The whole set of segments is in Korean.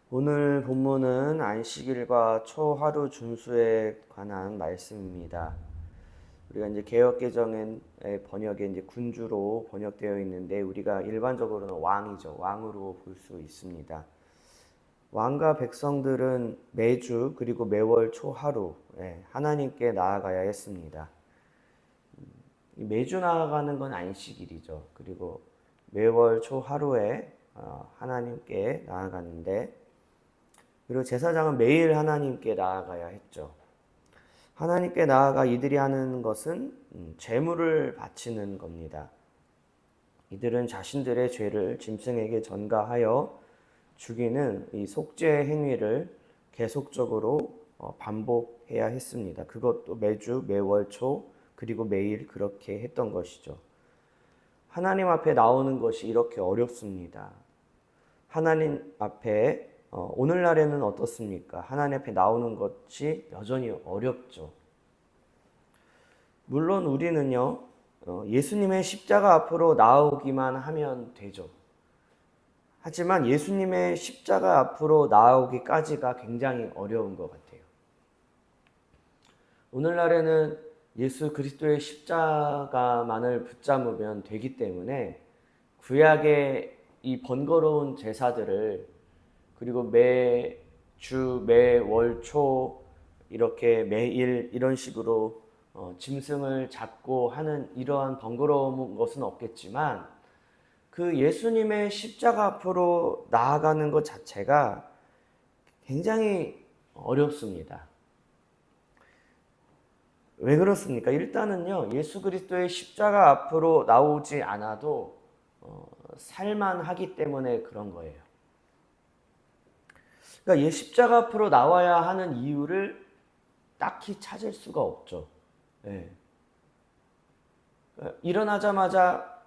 오늘 본문은 안식일과 초하루 준수에 관한 말씀입니다. 우리가 이제 개역개정의 번역에 이제 군주로 번역되어 있는데 우리가 일반적으로는 왕이죠. 왕으로 볼 수 있습니다. 왕과 백성들은 매주 그리고 매월 초하루 하나님께 나아가야 했습니다. 매주 나아가는 건 안식일이죠. 그리고 매월 초하루에 하나님께 나아가는데, 그리고 제사장은 매일 하나님께 나아가야 했죠. 하나님께 나아가 이들이 하는 것은 제물을 바치는 겁니다. 이들은 자신들의 죄를 짐승에게 전가하여 죽이는 이 속죄 행위를 계속적으로 반복해야 했습니다. 그것도 매주, 매월 초, 그리고 매일 그렇게 했던 것이죠. 하나님 앞에 나오는 것이 이렇게 어렵습니다. 하나님 앞에 오늘날에는 어떻습니까? 하나님 앞에 나오는 것이 여전히 어렵죠. 물론 우리는요, 예수님의 십자가 앞으로 나오기만 하면 되죠. 하지만 예수님의 십자가 앞으로 나오기까지가 굉장히 어려운 것 같아요. 오늘날에는 예수 그리스도의 십자가만을 붙잡으면 되기 때문에 구약의 이 번거로운 제사들을, 그리고 매주, 매월 초 이렇게 매일 이런 식으로 짐승을 잡고 하는 이러한 번거로운 것은 없겠지만, 그 예수님의 십자가 앞으로 나아가는 것 자체가 굉장히 어렵습니다. 왜 그렇습니까? 일단은요, 예수 그리스도의 십자가 앞으로 나오지 않아도 살만하기 때문에 그런 거예요. 그러니까 십자가 앞으로 나와야 하는 이유를 딱히 찾을 수가 없죠. 네. 일어나자마자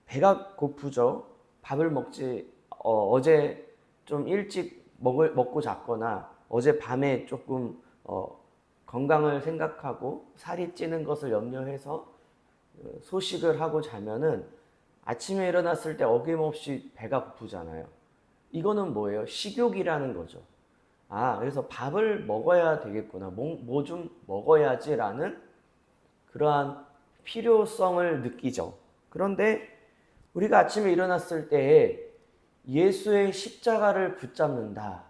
배가 고프죠. 밥을 먹지, 어제 좀 일찍 먹고 잤거나 어제 밤에 조금 건강을 생각하고 살이 찌는 것을 염려해서 소식을 하고 자면은 아침에 일어났을 때 어김없이 배가 고프잖아요. 이거는 뭐예요? 식욕이라는 거죠. 그래서 밥을 먹어야 되겠구나. 뭐 좀 먹어야지라는 그러한 필요성을 느끼죠. 그런데 우리가 아침에 일어났을 때 예수의 십자가를 붙잡는다.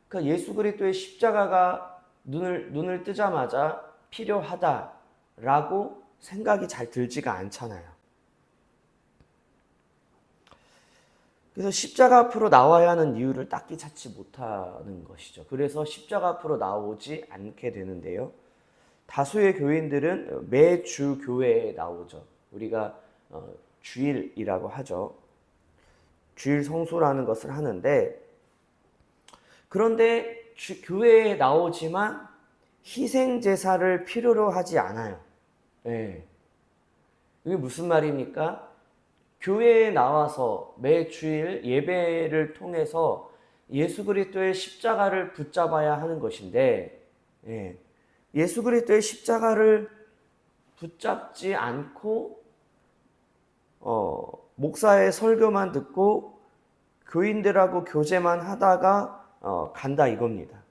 그러니까 예수 그리스도의 십자가가 눈을 뜨자마자 필요하다라고 생각이 잘 들지가 않잖아요. 그래서 십자가 앞으로 나와야 하는 이유를 딱히 찾지 못하는 것이죠. 그래서 십자가 앞으로 나오지 않게 되는데요. 다수의 교인들은 매주 교회에 나오죠. 우리가 주일이라고 하죠. 주일 성수라는 것을 하는데, 그런데 교회에 나오지만 희생 제사를 필요로 하지 않아요. 네. 이게 무슨 말입니까? 교회에 나와서 매 주일 예배를 통해서 예수 그리스도의 십자가를 붙잡아야 하는 것인데, 예수 그리스도의 십자가를 붙잡지 않고 목사의 설교만 듣고 교인들하고 교제만 하다가 간다 이겁니다.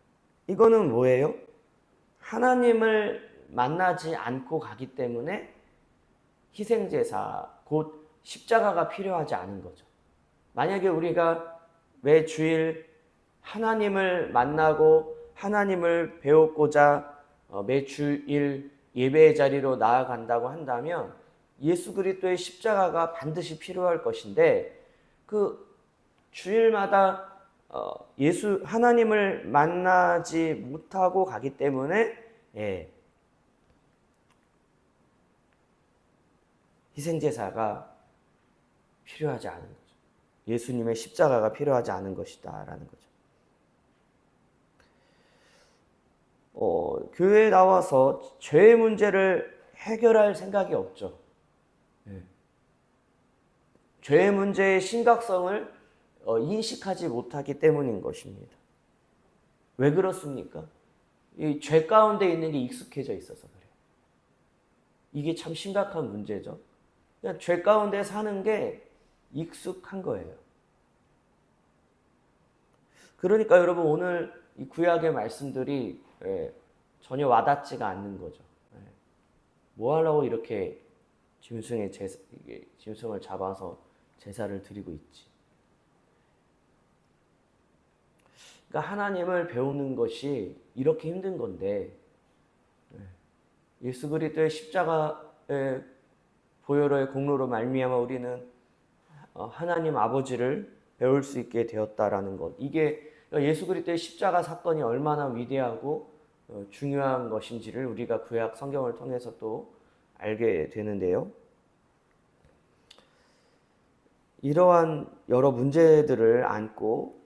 이거는 뭐예요? 하나님을 만나지 않고 가기 때문에 희생제사, 곧 십자가가 필요하지 않은 거죠. 만약에 우리가 매 주일 하나님을 만나고 하나님을 배우고자 매 주일 예배의 자리로 나아간다고 한다면 예수 그리스도의 십자가가 반드시 필요할 것인데, 그 주일마다 하나님을 만나지 못하고 가기 때문에 희생제사가 필요하지 않은 거죠. 예수님의 십자가가 필요하지 않은 것이다라는 거죠. 교회에 나와서 죄의 문제를 해결할 생각이 없죠. 죄의 문제의 심각성을 인식하지 못하기 때문인 것입니다. 왜 그렇습니까? 이 죄 가운데 있는 게 익숙해져 있어서 그래요. 이게 참 심각한 문제죠. 그냥 죄 가운데 사는 게 익숙한 거예요. 그러니까 여러분 오늘 이 구약의 말씀들이 전혀 와닿지가 않는 거죠. 뭐 하려고 이렇게 짐승을 잡아서 제사를 드리고 있지. 그러니까 하나님을 배우는 것이 이렇게 힘든 건데 예수 그리스도의 십자가의 보혈의 공로로 말미암아 우리는 하나님 아버지를 배울 수 있게 되었다라는 것. 이게 예수 그리스도의 십자가 사건이 얼마나 위대하고 중요한 것인지를 우리가 구약 성경을 통해서 또 알게 되는데요. 이러한 여러 문제들을 안고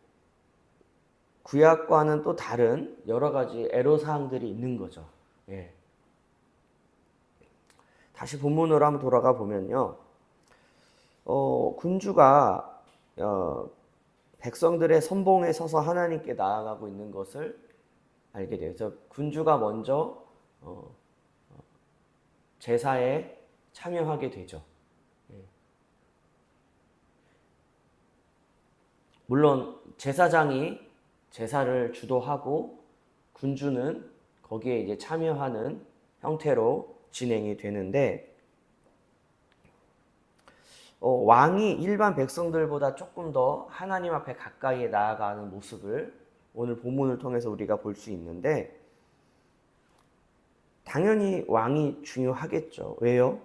구약과는 또 다른 여러 가지 애로사항들이 있는 거죠. 예. 다시 본문으로 한번 돌아가 보면요. 군주가 백성들의 선봉에 서서 하나님께 나아가고 있는 것을 알게 돼요. 그래서 군주가 먼저 제사에 참여하게 되죠. 물론 제사장이 제사를 주도하고 군주는 거기에 이제 참여하는 형태로 진행이 되는데 왕이 일반 백성들보다 조금 더 하나님 앞에 가까이 나아가는 모습을 오늘 본문을 통해서 우리가 볼 수 있는데 당연히 왕이 중요하겠죠. 왜요?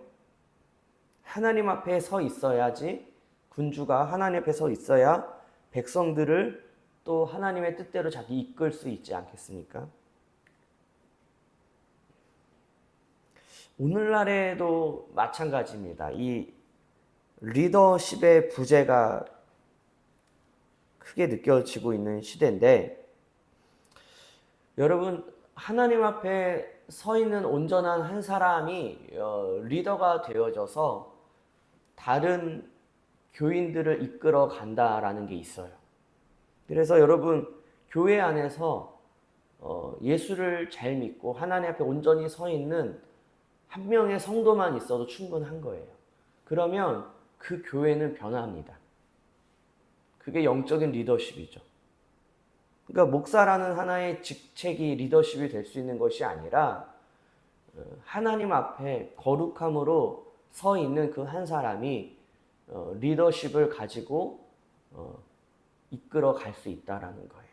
하나님 앞에 서 있어야지 군주가 하나님 앞에 서 있어야 백성들을 또 하나님의 뜻대로 자기 이끌 수 있지 않겠습니까? 오늘날에도 마찬가지입니다. 이 리더십의 부재가 크게 느껴지고 있는 시대인데 여러분 하나님 앞에 서 있는 온전한 한 사람이 리더가 되어져서 다른 교인들을 이끌어 간다라는 게 있어요. 그래서 여러분 교회 안에서 예수를 잘 믿고 하나님 앞에 온전히 서 있는 한 명의 성도만 있어도 충분한 거예요. 그러면 그 교회는 변합니다. 그게 영적인 리더십이죠. 그러니까 목사라는 하나의 직책이 리더십이 될 수 있는 것이 아니라 하나님 앞에 거룩함으로 서 있는 그 한 사람이 리더십을 가지고 이끌어 갈 수 있다라는 거예요.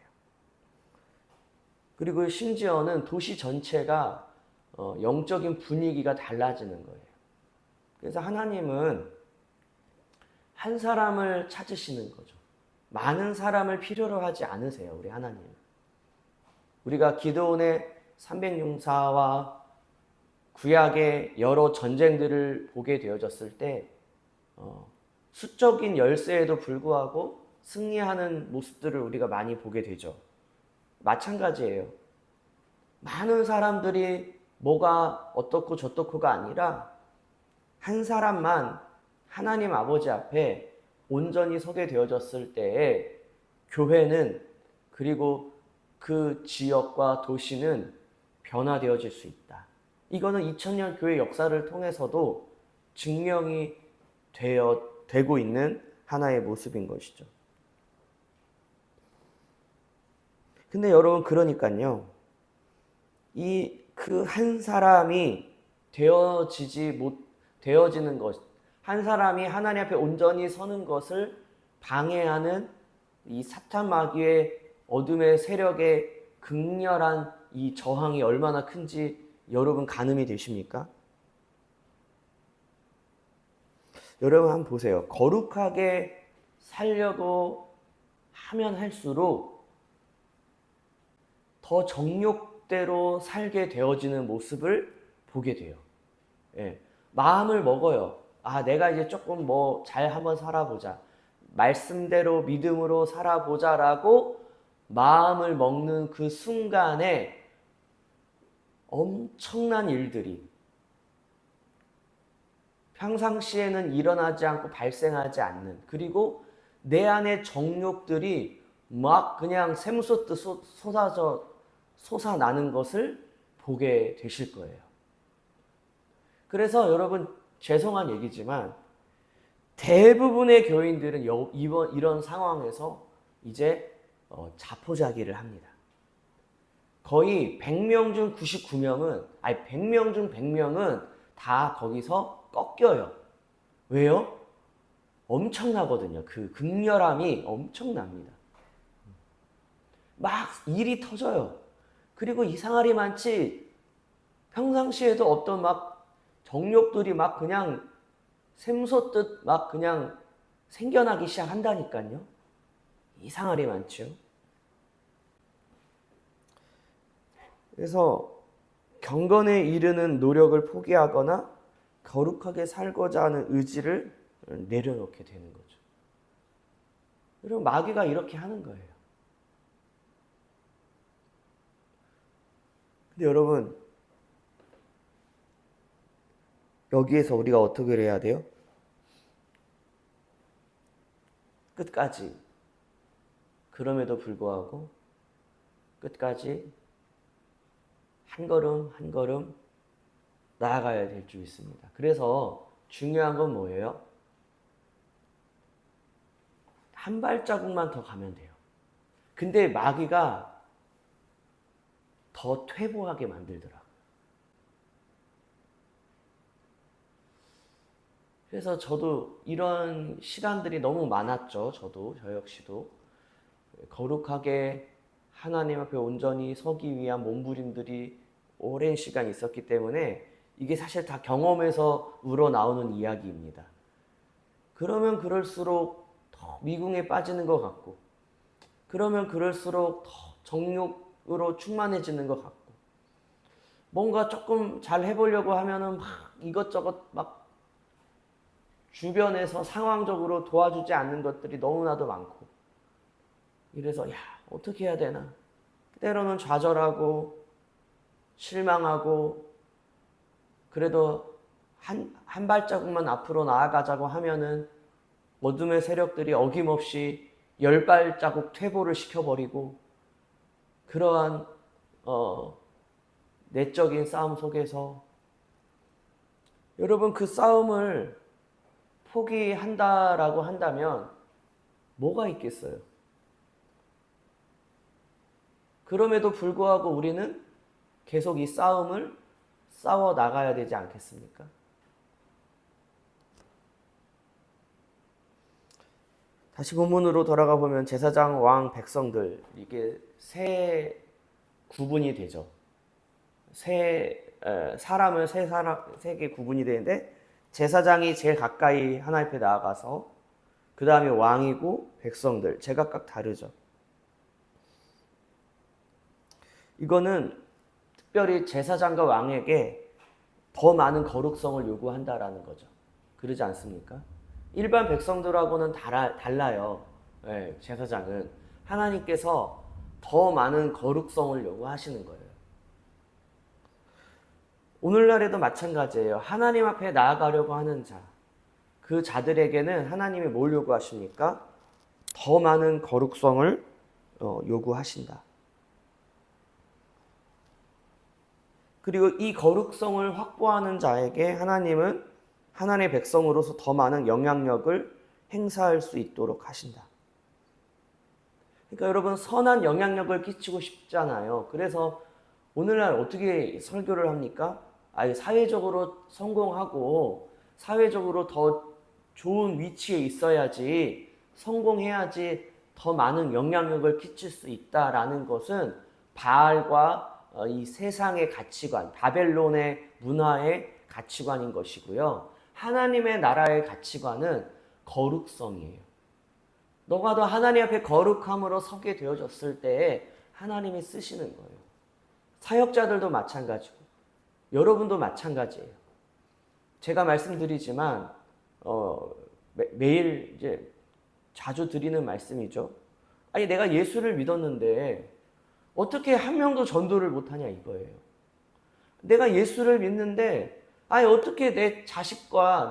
그리고 심지어는 도시 전체가 영적인 분위기가 달라지는 거예요. 그래서 하나님은 한 사람을 찾으시는 거죠. 많은 사람을 필요로 하지 않으세요, 우리 하나님은. 우리가 기드온의 300용사와 구약의 여러 전쟁들을 보게 되어졌을 때 수적인 열세에도 불구하고 승리하는 모습들을 우리가 많이 보게 되죠. 마찬가지예요. 많은 사람들이 뭐가 어떻고 저떻고가 아니라 한 사람만 하나님 아버지 앞에 온전히 서게 되어졌을 때에 교회는 그리고 그 지역과 도시는 변화되어질 수 있다. 이거는 2000년 교회 역사를 통해서도 증명이 되고 있는 하나의 모습인 것이죠. 근데 여러분 그러니까요. 그 한 사람이 되어지는 것, 한 사람이 하나님 앞에 온전히 서는 것을 방해하는 이 사탄 마귀의 어둠의 세력의 극렬한 이 저항이 얼마나 큰지 여러분 가늠이 되십니까? 여러분 한번 보세요. 거룩하게 살려고 하면 할수록 더 정욕대로 살게 되어지는 모습을 보게 돼요. 예. 마음을 먹어요. 내가 이제 조금 잘 한번 살아보자. 말씀대로 믿음으로 살아보자라고 마음을 먹는 그 순간에 엄청난 일들이 평상시에는 일어나지 않고 발생하지 않는, 그리고 내 안의 정욕들이 막 그냥 샘솟듯 솟아나는 것을 보게 되실 거예요. 그래서 여러분 죄송한 얘기지만 대부분의 교인들은 이런 상황에서 이제 자포자기를 합니다. 거의 100명 중 99명은, 아니 100명 중 100명은 다 거기서 꺾여요. 왜요? 엄청나거든요. 그 극렬함이 엄청납니다. 막 일이 터져요. 그리고 이상하리 많지 평상시에도 어떤 막 정욕들이 막 그냥 샘솟듯 막 그냥 생겨나기 시작한다니까요. 이상하리 많죠. 그래서 경건에 이르는 노력을 포기하거나 거룩하게 살고자 하는 의지를 내려놓게 되는 거죠. 여러분, 마귀가 이렇게 하는 거예요. 근데 여러분, 여기에서 우리가 어떻게 해야 돼요? 끝까지. 그럼에도 불구하고 끝까지 한 걸음 한 걸음 나아가야 될 줄 믿습니다. 그래서 중요한 건 뭐예요? 한 발자국만 더 가면 돼요. 근데 마귀가 더 퇴보하게 만들더라. 그래서 저도 이런 시간들이 너무 많았죠. 저 역시도 거룩하게 하나님 앞에 온전히 서기 위한 몸부림들이 오랜 시간 있었기 때문에 이게 사실 다 경험에서 우러나오는 이야기입니다. 그러면 그럴수록 더 미궁에 빠지는 것 같고, 그러면 그럴수록 더 정욕으로 충만해지는 것 같고, 뭔가 조금 잘 해보려고 하면은 막 이것저것 막 주변에서 상황적으로 도와주지 않는 것들이 너무나도 많고, 이래서 어떻게 해야 되나, 때로는 좌절하고 실망하고, 그래도 한 발자국만 앞으로 나아가자고 하면은 어둠의 세력들이 어김없이 10발자국 퇴보를 시켜버리고, 그러한 내적인 싸움 속에서 여러분, 그 싸움을 포기한다라고 한다면 뭐가 있겠어요? 그럼에도 불구하고 우리는 계속 이 싸움을 싸워 나가야 되지 않겠습니까? 다시 본문으로 돌아가 보면 제사장, 왕, 백성들, 이게 세 구분이 되죠. 사람은 세 개 구분이 되는데, 제사장이 제일 가까이 하나님 앞에 나아가서, 그 다음에 왕이고 백성들, 제각각 다르죠. 이거는 특별히 제사장과 왕에게 더 많은 거룩성을 요구한다라는 거죠. 그러지 않습니까? 일반 백성들하고는 달라요. 네, 제사장은 하나님께서 더 많은 거룩성을 요구하시는 거예요. 오늘날에도 마찬가지예요. 하나님 앞에 나아가려고 하는 자, 그 자들에게는 하나님이 뭘 요구하십니까? 더 많은 거룩성을 요구하신다. 그리고 이 거룩성을 확보하는 자에게 하나님은 하나님의 백성으로서 더 많은 영향력을 행사할 수 있도록 하신다. 그러니까 여러분, 선한 영향력을 끼치고 싶잖아요. 그래서 오늘날 어떻게 설교를 합니까? 사회적으로 성공하고 사회적으로 더 좋은 위치에 있어야지, 성공해야지 더 많은 영향력을 끼칠 수 있다라는 것은 바알과 이 세상의 가치관, 바벨론의 문화의 가치관인 것이고요. 하나님의 나라의 가치관은 거룩성이에요. 너가 더 하나님 앞에 거룩함으로 서게 되어졌을 때에 하나님이 쓰시는 거예요. 사역자들도 마찬가지고 여러분도 마찬가지예요. 제가 말씀드리지만 매일 이제 자주 드리는 말씀이죠. 내가 예수를 믿었는데 어떻게 한 명도 전도를 못하냐 이거예요. 내가 예수를 믿는데 어떻게 내 자식과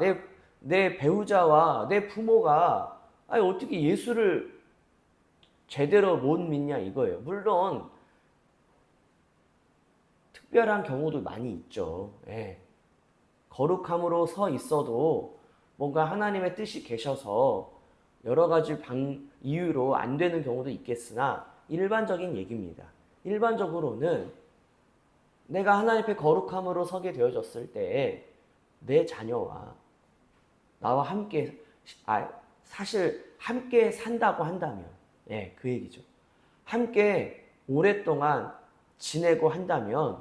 내 배우자와 내 부모가 어떻게 예수를 제대로 못 믿냐 이거예요. 물론 특별한 경우도 많이 있죠. 거룩함으로 서 있어도 뭔가 하나님의 뜻이 계셔서 여러 가지 이유로 안 되는 경우도 있겠으나, 일반적인 얘기입니다. 일반적으로는 내가 하나님 앞에 거룩함으로 서게 되어졌을 때 내 자녀와 나와 함께 사실 함께 산다고 한다면 그 얘기죠. 함께 오랫동안 지내고 한다면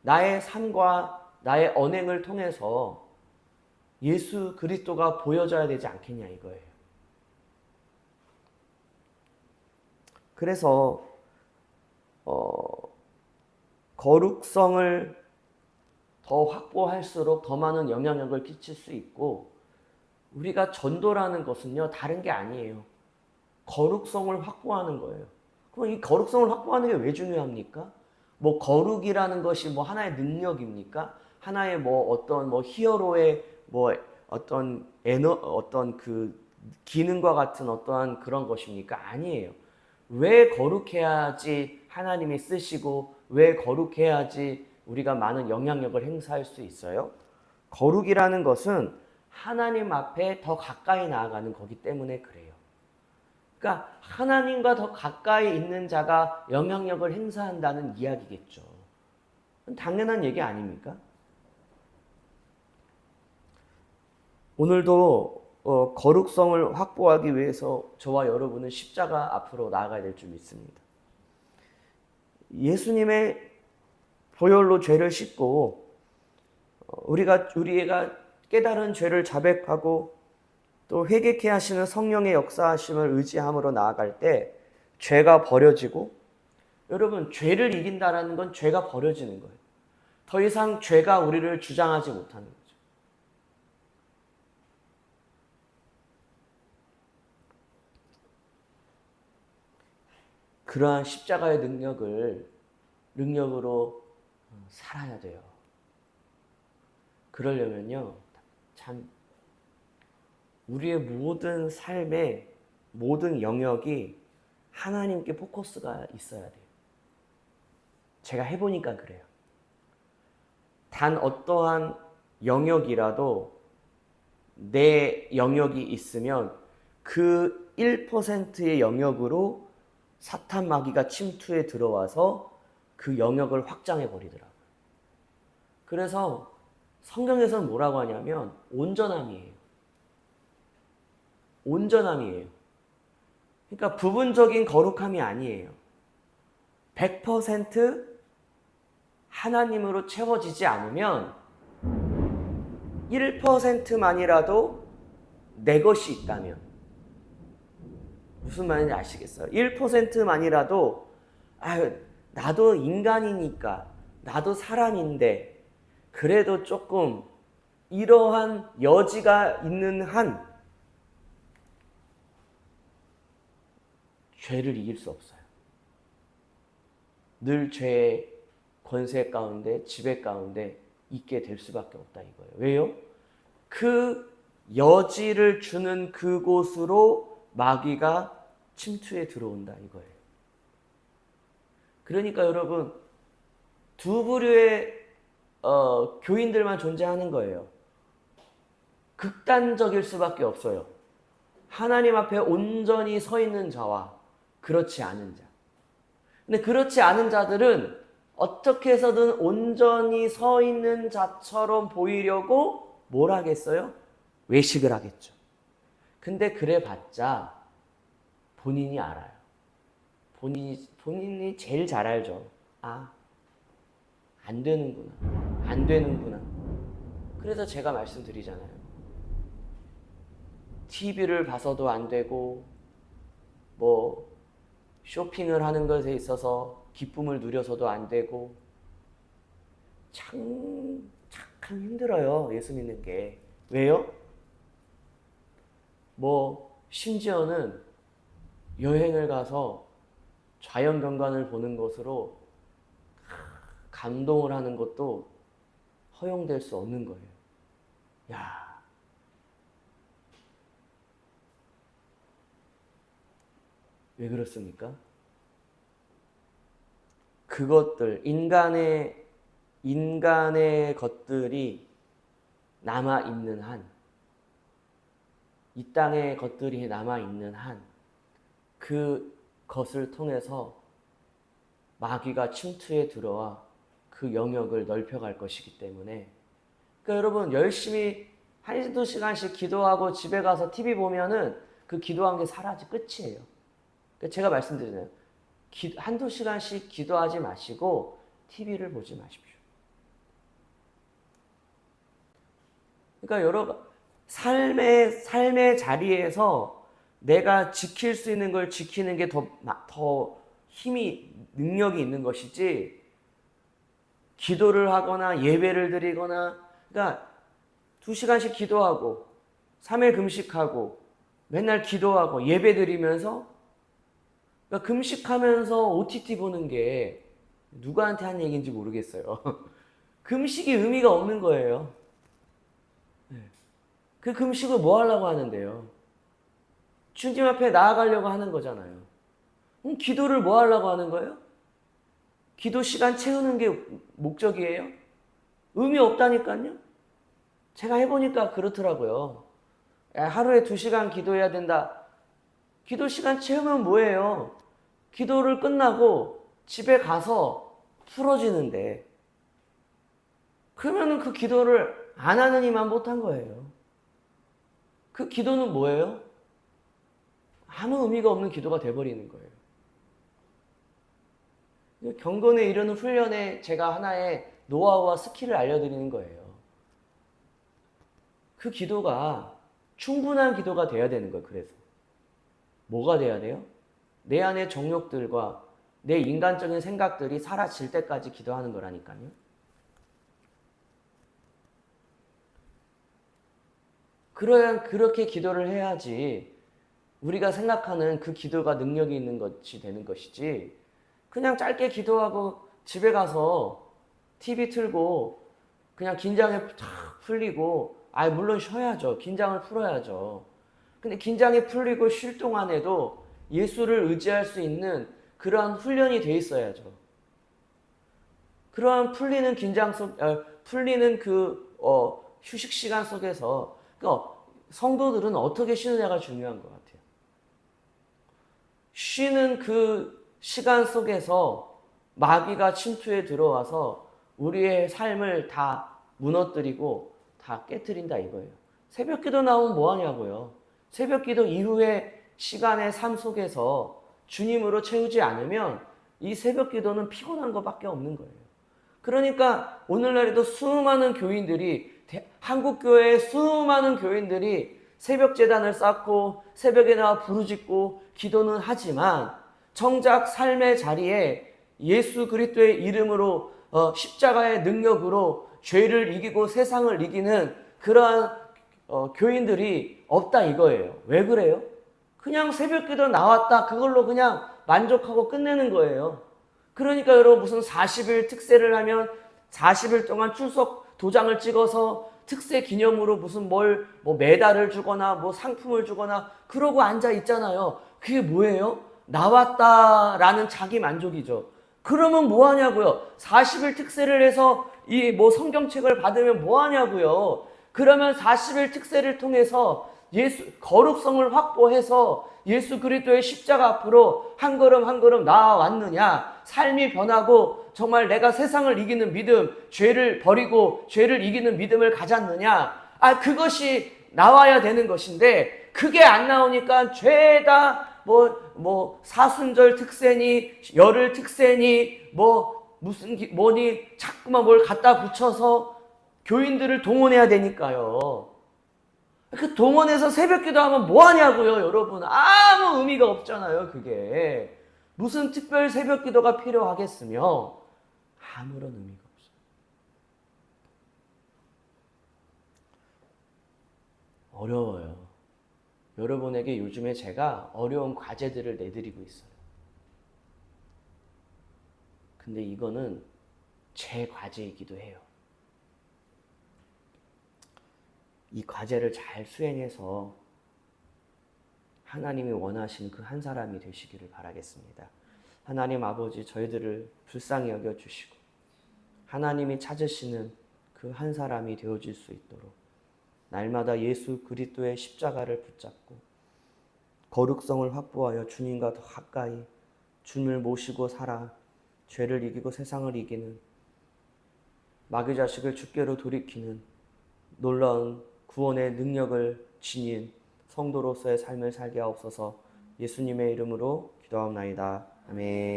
나의 삶과 나의 언행을 통해서 예수 그리스도가 보여져야 되지 않겠냐 이거예요. 그래서 거룩성을 더 확보할수록 더 많은 영향력을 끼칠 수 있고, 우리가 전도라는 것은요 다른 게 아니에요. 거룩성을 확보하는 거예요. 그럼 이 거룩성을 확보하는 게 왜 중요합니까? 뭐 거룩이라는 것이 뭐 하나의 능력입니까? 하나의 뭐 어떤 뭐 히어로의 뭐 어떤 그 기능과 같은 어떠한 그런 것입니까? 아니에요. 왜 거룩해야지 하나님이 쓰시고 왜 거룩해야지 우리가 많은 영향력을 행사할 수 있어요? 거룩이라는 것은 하나님 앞에 더 가까이 나아가는 거기 때문에 그래요. 그러니까 하나님과 더 가까이 있는 자가 영향력을 행사한다는 이야기겠죠. 당연한 얘기 아닙니까? 오늘도 거룩성을 확보하기 위해서 저와 여러분은 십자가 앞으로 나아가야 될 줄 믿습니다. 예수님의 보혈로 죄를 씻고 우리가 깨달은 죄를 자백하고 또 회개케 하시는 성령의 역사하심을 의지함으로 나아갈 때 죄가 버려지고, 여러분 죄를 이긴다라는 건 죄가 버려지는 거예요. 더 이상 죄가 우리를 주장하지 못하는 거죠. 그러한 십자가의 능력으로 살아야 돼요. 그러려면요, 참 우리의 모든 삶의 모든 영역이 하나님께 포커스가 있어야 돼요. 제가 해보니까 그래요. 단 어떠한 영역이라도 내 영역이 있으면 그 1%의 영역으로 사탄 마귀가 침투해 들어와서 그 영역을 확장해 버리더라고요. 그래서 성경에서는 뭐라고 하냐면 온전함이에요. 온전함이에요. 그러니까 부분적인 거룩함이 아니에요. 100% 하나님으로 채워지지 않으면 1%만이라도 내 것이 있다면, 무슨 말인지 아시겠어요? 1%만이라도 나도 인간이니까, 나도 사람인데 그래도 조금 이러한 여지가 있는 한 죄를 이길 수 없어요. 늘 죄의 권세 가운데, 지배 가운데 있게 될 수밖에 없다 이거예요. 왜요? 그 여지를 주는 그곳으로 마귀가 침투해 들어온다 이거예요. 그러니까 여러분, 두 부류의 교인들만 존재하는 거예요. 극단적일 수밖에 없어요. 하나님 앞에 온전히 서 있는 자와 그렇지 않은 자. 근데 그렇지 않은 자들은 어떻게 해서든 온전히 서 있는 자처럼 보이려고 뭘 하겠어요? 외식을 하겠죠. 근데 그래봤자 본인이 알아요. 본인이 제일 잘 알죠. 안 되는구나. 안 되는구나. 그래서 제가 말씀드리잖아요. TV를 봐서도 안 되고, 뭐 쇼핑을 하는 것에 있어서 기쁨을 누려서도 안 되고, 참 힘들어요. 예수 믿는 게. 왜요? 뭐 심지어는 여행을 가서 자연경관을 보는 것으로 감동을 하는 것도 허용될 수 없는 거예요. 야, 왜 그렇습니까? 그것들, 인간의 것들이 남아있는 한, 이 땅의 것들이 남아있는 한, 그 것을 통해서 마귀가 침투에 들어와 그 영역을 넓혀갈 것이기 때문에, 그러니까 여러분 열심히 한두 시간씩 기도하고 집에 가서 TV 보면은 그 기도한 게 끝이에요. 그러니까 제가 말씀드리잖아요. 한두 시간씩 기도하지 마시고 TV를 보지 마십시오. 그러니까 여러 삶의 자리에서 내가 지킬 수 있는 걸 지키는 게 더 능력이 있는 것이지, 기도를 하거나 예배를 드리거나, 그러니까 2시간씩 기도하고 3일 금식하고 맨날 기도하고 예배 드리면서, 그러니까 금식하면서 OTT 보는 게 누구한테 한 얘기인지 모르겠어요. 금식이 의미가 없는 거예요. 그 금식을 뭐 하려고 하는데요? 주님 앞에 나아가려고 하는 거잖아요. 기도를 뭐 하려고 하는 거예요? 기도 시간 채우는 게 목적이에요? 의미 없다니까요? 제가 해보니까 그렇더라고요. 하루에 2시간 기도해야 된다. 기도 시간 채우면 뭐예요? 기도를 끝나고 집에 가서 풀어지는데, 그러면 그 기도를 안 하는 이만 못한 거예요. 그 기도는 뭐예요? 아무 의미가 없는 기도가 돼버리는 거예요. 경건에 이르는 훈련에 제가 하나의 노하우와 스킬을 알려드리는 거예요. 그 기도가 충분한 기도가 돼야 되는 거예요. 그래서 뭐가 돼야 돼요? 내 안의 정욕들과 내 인간적인 생각들이 사라질 때까지 기도하는 거라니까요. 그렇게 기도를 해야지 우리가 생각하는 그 기도가 능력이 있는 것이 되는 것이지, 그냥 짧게 기도하고 집에 가서 TV 틀고 그냥 긴장에 탁 풀리고, 물론 쉬어야죠. 긴장을 풀어야죠. 근데 긴장이 풀리고 쉴 동안에도 예수를 의지할 수 있는 그러한 훈련이 돼 있어야죠. 그러한 풀리는 풀리는 휴식 시간 속에서, 그러니까 성도들은 어떻게 쉬느냐가 중요한 것 같아요. 쉬는 그 시간 속에서 마귀가 침투에 들어와서 우리의 삶을 다 무너뜨리고 다 깨트린다 이거예요. 새벽 기도 나오면 뭐 하냐고요. 새벽 기도 이후의 시간의 삶 속에서 주님으로 채우지 않으면 이 새벽 기도는 피곤한 것밖에 없는 거예요. 그러니까 오늘날에도 수많은 교인들이, 한국교회의 수많은 교인들이 새벽 제단을 쌓고 새벽에 나와 부르짖고 기도는 하지만, 정작 삶의 자리에 예수 그리스도의 이름으로 십자가의 능력으로 죄를 이기고 세상을 이기는 그러한 교인들이 없다 이거예요. 왜 그래요? 그냥 새벽기도 나왔다 그걸로 그냥 만족하고 끝내는 거예요. 그러니까 여러분, 무슨 40일 특세를 하면 40일 동안 출석 도장을 찍어서 특세 기념으로 무슨 뭐 메달을 주거나 뭐 상품을 주거나 그러고 앉아 있잖아요. 그게 뭐예요? 나왔다라는 자기 만족이죠. 그러면 뭐 하냐고요? 40일 특세를 해서 이 성경책을 받으면 뭐 하냐고요? 그러면 40일 특세를 통해서 거룩성을 확보해서 예수 그리스도의 십자가 앞으로 한 걸음 한 걸음 나아왔느냐? 삶이 변하고 정말 내가 세상을 이기는 믿음, 죄를 버리고 죄를 이기는 믿음을 가졌느냐? 그것이 나와야 되는 것인데, 그게 안 나오니까 죄다 사순절 특세니 열흘 특세니 뭐니 자꾸만 뭘 갖다 붙여서 교인들을 동원해야 되니까요. 그 동원해서 새벽 기도하면 뭐 하냐고요, 여러분. 아무 의미가 없잖아요, 그게. 무슨 특별 새벽 기도가 필요하겠으며 아무런 의미가 없어요. 어려워요. 여러분에게 요즘에 제가 어려운 과제들을 내드리고 있어요. 근데 이거는 제 과제이기도 해요. 이 과제를 잘 수행해서 하나님이 원하시는 그 한 사람이 되시기를 바라겠습니다. 하나님 아버지, 저희들을 불쌍히 여겨주시고 하나님이 찾으시는 그 한 사람이 되어질 수 있도록 날마다 예수 그리스도의 십자가를 붙잡고 거룩성을 확보하여 주님과 더 가까이 주님을 모시고 살아 죄를 이기고 세상을 이기는 마귀 자식을 주께로 돌이키는 놀라운 구원의 능력을 지닌 성도로서의 삶을 살게 하옵소서. 예수님의 이름으로 기도하옵나이다. 아멘.